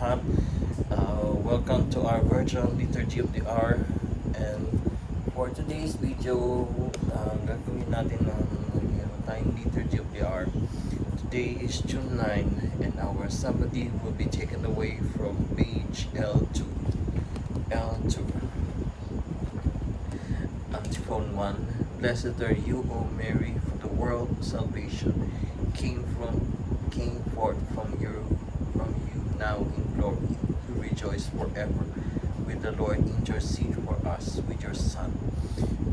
lahat. Welcome to our virtual liturgy of the hour. And for today's video, gagawin natin ng meron tayong liturgy of the hour. Today is June 9 and our psalmody will be taken away from page L2. Antiphon 1. Blessed are you, O Mary, for the world salvation came forth from you now in glory. You rejoice forever. With the Lord intercede for us with your Son.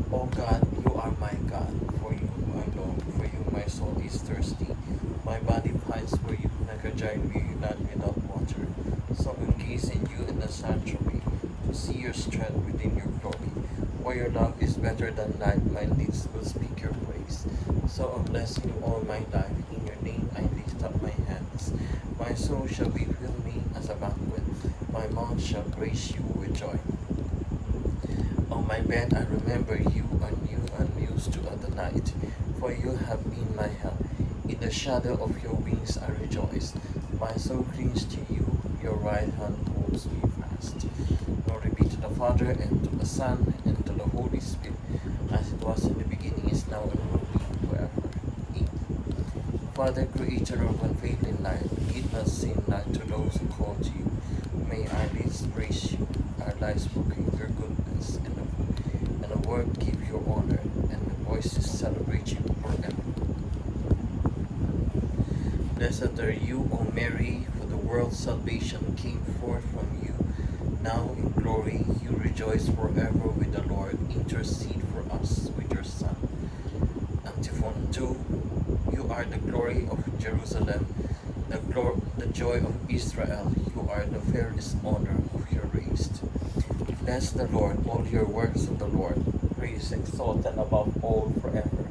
O God, you are my God. For you I long. For you my soul is thirsty. My body pines for you, like a giant land without water. So I gaze in you in the sanctuary, to see your strength within your glory. For your love is better than life, my lips will speak your praise. So I bless you all my life. In your name I lift up my hands. My soul shall refill me as a banquet. My mouth shall praise you with joy. On my bed I remember you and used to at the night. For you have been my help. In the shadow of your wings I rejoice. My soul clings to you. Your right hand holds me fast. Glory be to the Father, and to the Son, and to the Holy Spirit, as it was in the beginning, is now, and will be forever. Amen. Father, creator of unfailing life, give us sin light to those who call to you. May our lips praise you, our lives proclaim your goodness, and the word give you honor, and the voices celebrate you forever. Blessed are you, O Mary, for the world's salvation came forth from you. Now in glory you rejoice forever with the Lord. Intercede for us with your Son. Antiphon 2. You are the glory of Jerusalem, the joy of Israel. You are the fairest honor of your race. Bless the Lord, all your works of the Lord. Praise exalted above all forever.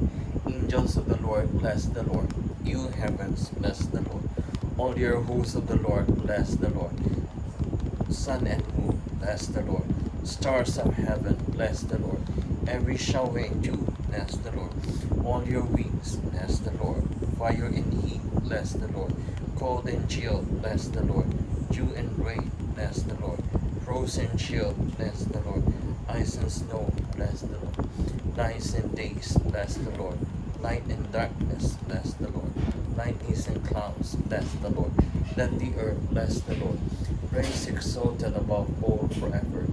Angels of the Lord, bless the Lord. You heavens, bless the Lord. All your hosts of the Lord, bless the Lord. Sun and moon, bless the Lord. Stars of heaven, bless the Lord. Every shower and dew, bless the Lord. All your wings, bless the Lord. Fire and heat, bless the Lord. Cold and chill, bless the Lord. Dew and rain, bless the Lord. Frost and chill, bless the Lord. Ice and snow, bless the Lord. Nights and days, bless the Lord. Light and darkness, bless the Lord. Lightnings and clouds, bless the Lord. Let the earth bless the Lord. Praise exalted above all forever.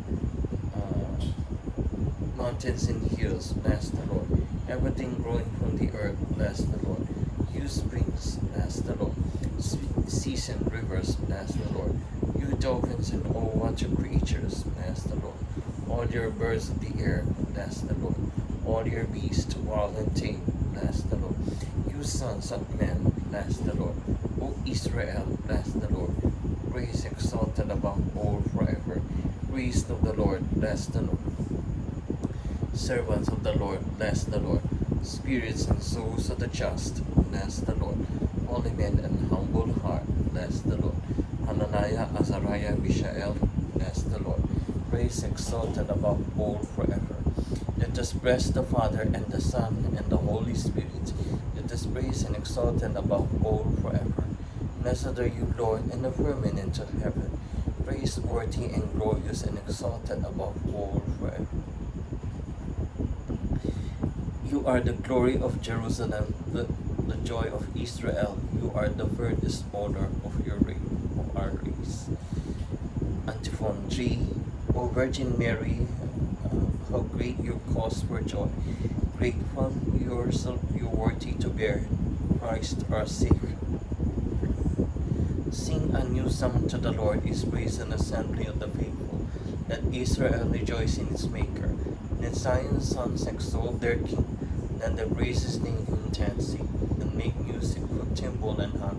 Mountains and hills, bless the Lord. Everything growing from the earth, bless the Lord. You springs, bless the Lord. Seas and rivers, bless the Lord. You dolphins and all water creatures, bless the Lord. All your birds of the air, bless the Lord. All your beasts, wild and tame, bless the Lord. You sons of men, bless the Lord. O Israel, bless the Lord. Praise exalted above all forever. Priest of the Lord, bless the Lord. Servants of the Lord, bless the Lord. Spirits and souls of the just, bless the Lord. Holy men and humble heart, bless the Lord. Hananiah, Azariah, Mishael, bless the Lord. Praise exalted above all forever. Let us bless the Father and the Son and the Holy Spirit. Let us praise and exalt Him above all forever. Blessed are you, Lord, in the firmament of heaven, praiseworthy and glorious and exalted above all forever. You are the glory of Jerusalem, the joy of Israel. You are the furthest honor of your reign, of our race. Antiphon 3. O Virgin Mary, how great your cause for joy. Grateful yourself, you worthy to bear Christ our Savior. Sing a new song to the Lord, His praise and assembly of the faithful. Let Israel rejoice in its Maker. Let Zion's sons exalt their King. Let the praise His name intensely, and make music for timbrel and harp.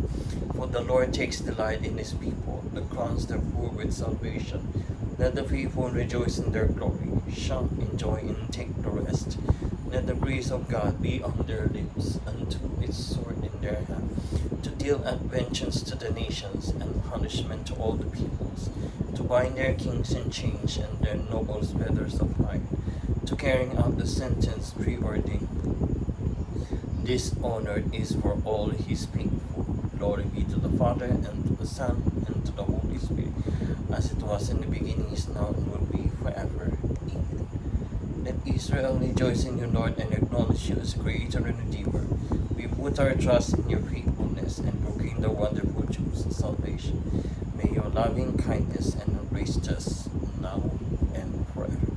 For the Lord takes delight in His people, and crowns the poor with salvation. Let the faithful rejoice in their glory, shout in joy and take the rest. Let the praise of God be on their lips, and to its sword in their hand, to deal out vengeance to the nations, and punishment to all the peoples, to bind their kings in chains, and their nobles fetters of iron, to carrying out the sentence preordained. This honor is for all His faithful. Glory be to the Father, and to the Son, and to the Holy Spirit, was in the beginning, is now, and will be forever. Amen. Let Israel rejoice in you, Lord, and acknowledge you as Creator and Redeemer. We put our trust in your faithfulness and proclaim the wonderful truths of salvation. May your loving kindness and embrace us now and forever.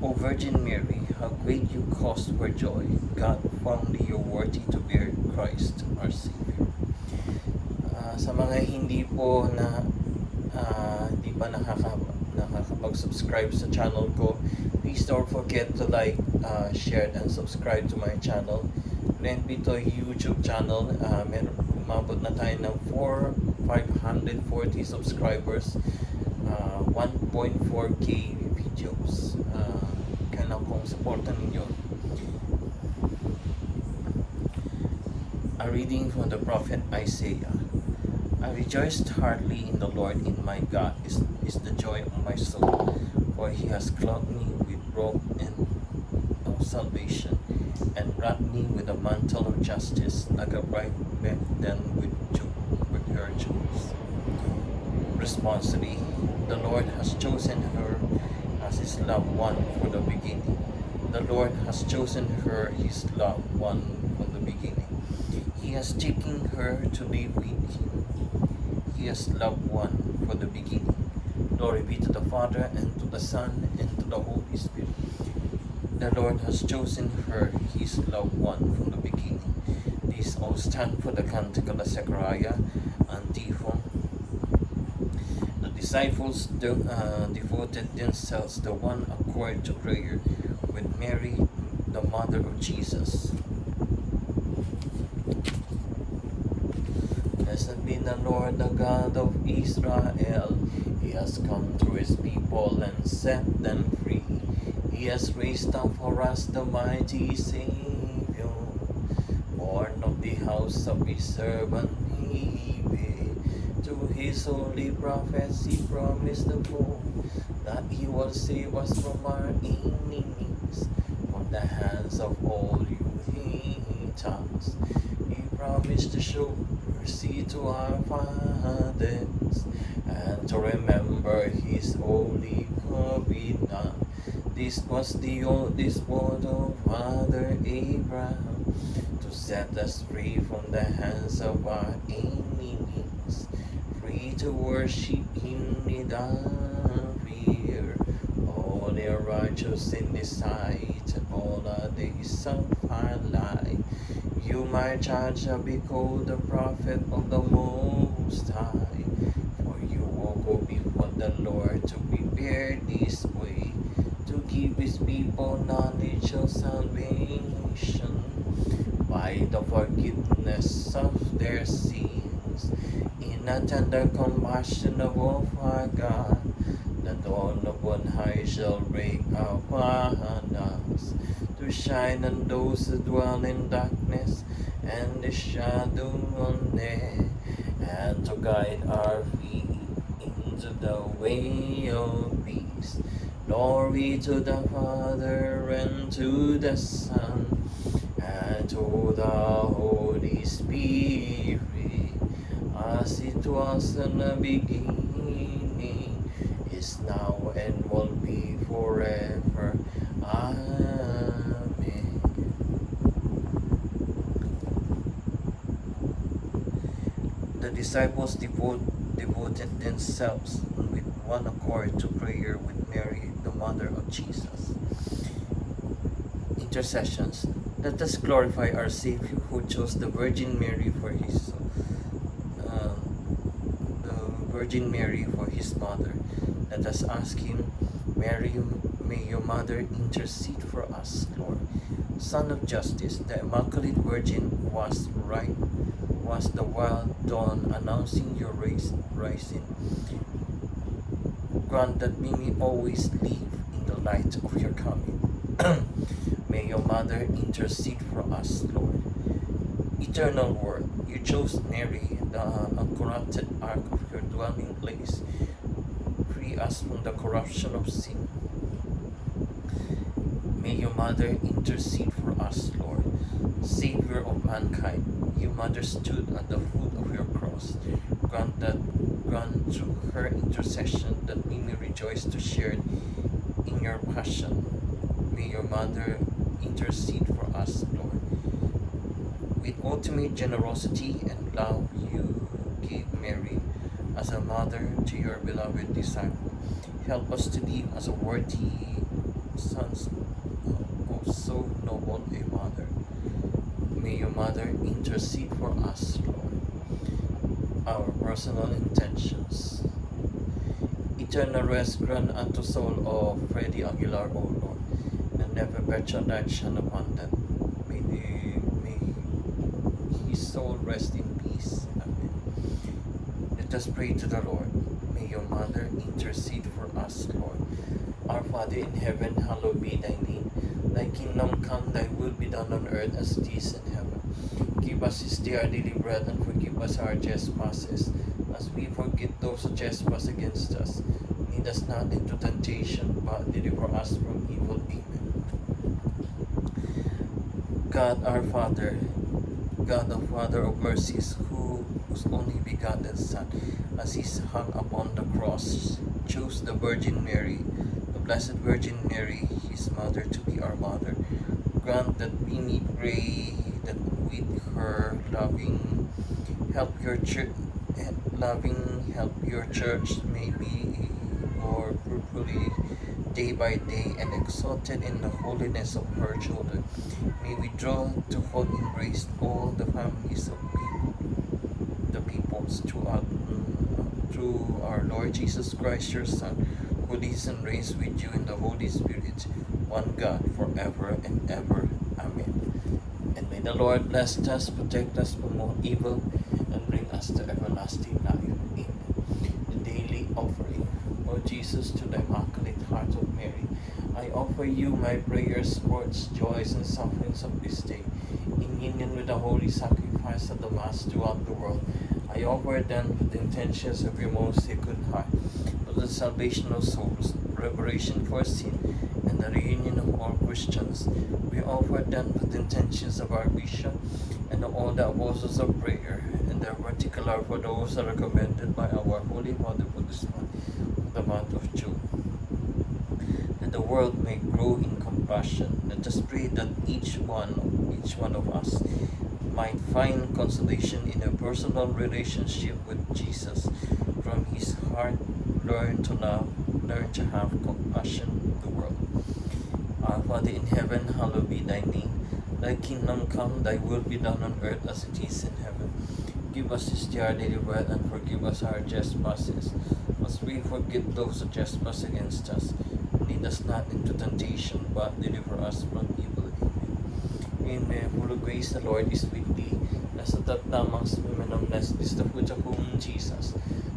O Virgin Mary, how great you cause for joy! God found you worthy to bear Christ our Savior. Sa mga hindi po na hindi pa nakakapag-subscribe sa channel ko, please don't forget to like, share, and subscribe to my channel. Then ito YouTube channel, umabot na tayo ng 540 subscribers, 1.4k videos. Kaya kung supportan ninyo. A reading from the prophet Isaiah. I rejoiced heartily in the Lord, in my God is the joy of my soul, for he has clothed me with robe and of salvation, and wrapped me with a mantle of justice, like a bride then with her jewels. Responsibly, the Lord has chosen her as his loved one from the beginning. The Lord has chosen her, his loved one, from the beginning. He has taken her to live with him. He has loved one from the beginning. Glory be to the Father, and to the Son, and to the Holy Spirit. The Lord has chosen her, his loved one, from the beginning. These all stand for the Canticle of Zechariah, Antiphon. The disciples devoted themselves to one accord to prayer with Mary, the mother of Jesus. Blessed be the Lord, the God of Israel. He has come to his people and set them free. He has raised up for us the mighty Savior, born of the house of his servant David. To his holy prophets he promised the foe, that he will save us from our enemies, from the hands of all you haters. He promised to show mercy to our fathers, and to remember his holy covenant. This was the oldest word of Father Abraham, to set us free from the hands of our enemies, free to worship him without fear, holy and righteous in his sight all the days of our life. You, my child, shall be called the prophet of the Most High, for you will go before the Lord to prepare this way, to give his people knowledge of salvation by the forgiveness of their sins, in a tender compassion of our God. The dawn of on high shall break upon us, to shine on those who dwell in darkness and the shadow of death, and to guide our feet into the way of peace. Glory to the Father, and to the Son, and to the Holy Spirit, as it was in the beginning, is now, and will be forever. Amen. The disciples devoted themselves with one accord to prayer with Mary, the mother of Jesus. Intercessions. Let us glorify our Savior, who chose the Virgin Mary for his mother. Let us ask him, Mary, may your mother intercede for us, Lord. Son of Justice, the Immaculate Virgin was the wild dawn announcing your rising. Grant that we may always live in the light of your coming. May your mother intercede for us, Lord. Eternal Word, you chose Mary, the uncorrupted ark of your dwelling place. Free us from the corruption of sin. May your mother intercede for us, Lord. Savior of mankind, you mother stood at the foot of your cross. Grant grant through her intercession that we may rejoice to share in your passion. May your mother intercede for us, Lord. With ultimate generosity and love, you gave Mary as a mother to your beloved disciple. Help us to live as a worthy sons of so noble a mother. May your mother intercede for us, Lord. Our personal intentions. Eternal rest grant unto soul of Freddy Aguilar, O Lord, and never perpetual night shine upon them. May his soul rest in peace. Amen. Let us pray to the Lord. May your mother intercede for us, Lord. Our Father in heaven, hallowed be thy name. Thy kingdom come, thy will be done on earth as it is in heaven. Give us this day our daily bread, and forgive us our trespasses, as we forgive those who trespass against us. Lead us not into temptation, but deliver us from evil. Amen. God our Father, God the Father of mercies, whose only begotten Son, as he hung upon the cross, chose the Virgin Mary, the Blessed Virgin Mary, his mother, to be our mother. Grant that we may pray that with her help your church may be more fruitfully day by day and exalted in the holiness of her children. May we draw to full embrace all the families of the peoples through our Lord Jesus Christ, your Son, who lives and reigns with you in the Holy Spirit, one God, forever and ever. Amen. And may the Lord bless us, protect us from all evil, and bring us to everlasting life. Amen. The daily offering. O Jesus, to the Immaculate Heart of Mary, I offer you my prayers, sports, joys, and sufferings of this day, in union with the holy sacrifice of the Mass throughout the world. I offer them with the intentions of your most sacred heart, for the salvation of souls, reparation for sin, and the reunion of all Christians. We offer them with the intentions of our Bishop and all the apostles of prayer, and their particular for those that are recommended by our Holy Mother for this month, the month of June. That the world may grow in compassion. Let us pray that each one of us might find consolation in a personal relationship with Jesus. From his heart, learn to love, learn to have compassion of the world. Our Father in heaven, hallowed be thy name. Thy kingdom come, thy will be done on earth as it is in heaven. Give us this day our daily bread, and forgive us our trespasses, as we forgive those who trespass against us. Lead us not into temptation, but deliver us from evil. Amen. Full of grace, the Lord is with thee. Blessed art thou amongst women, and blessed is the fruit of whom, Jesus.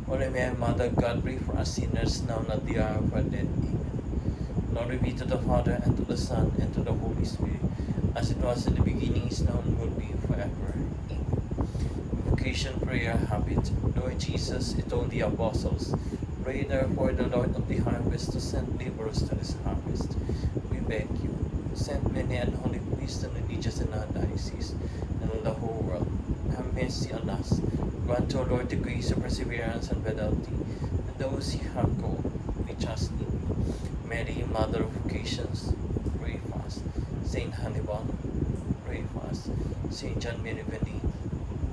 Holy Mary, Mother of God, pray for us sinners, now and at the hour of our death. Amen. Glory be to the Father, and to the Son, and to the Holy Spirit, as it was in the beginning, is now, and will be forever. Amen. Vocation Prayer Habit. Lord Jesus, you told the apostles, pray therefore the Lord of the harvest to send laborers to this harvest. We beg you, send many and holy priests and religious in our diocese and in the whole world. Have mercy on us. Grant, O Lord, the grace of perseverance and fidelity, and those you have called, we trust in you. Mary, Mother of Vocations, pray for us. Saint Hannibal, pray for us. Saint John Mirabelli,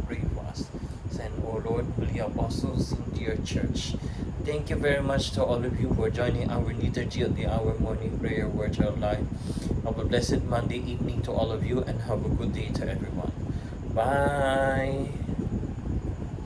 pray for us. Send, O Lord, holy apostles into your church. Thank you very much to all of you for joining our liturgy at the Hour Morning Prayer Virtual Live. Have a blessed Monday evening to all of you, and have a good day to everyone. Bye!